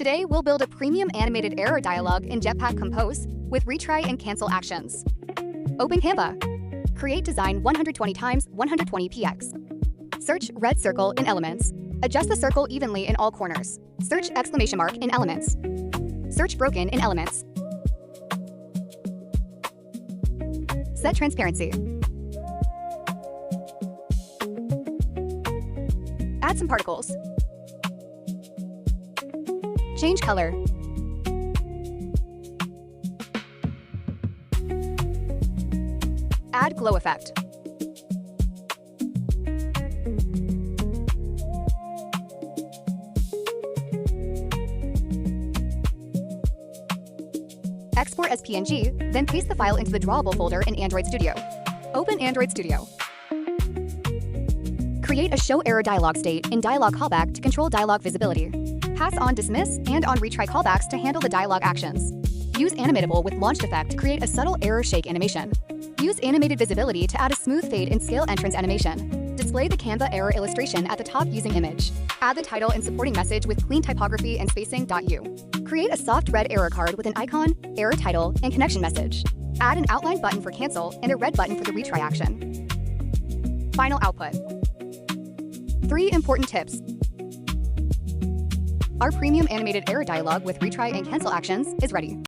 Today, we'll build a premium animated error dialog in Jetpack Compose with retry and cancel actions. Open Canva. Create design 120 x 120 px. Search red circle in elements. Adjust the circle evenly in all corners. Search exclamation mark in elements. Search broken in elements. Set transparency. Add some particles. Change color. Add glow effect. Export as PNG, then paste the file into the drawable folder in Android Studio. Open Android Studio. Create a show error dialog state in dialog callback to control dialog visibility. Pass on dismiss and on retry callbacks to handle the dialog actions. Use animatable with launched effect to create a subtle error shake animation. Use animated visibility to add a smooth fade and scale entrance animation. Display the Canva error illustration at the top using image. Add the title and supporting message with clean typography and spacing.u. Create a soft red error card with an icon, error title, and connection message. Add an outline button for cancel and a red button for the retry action. Final output. 3 important tips. Our premium animated error dialog with retry and cancel actions is ready.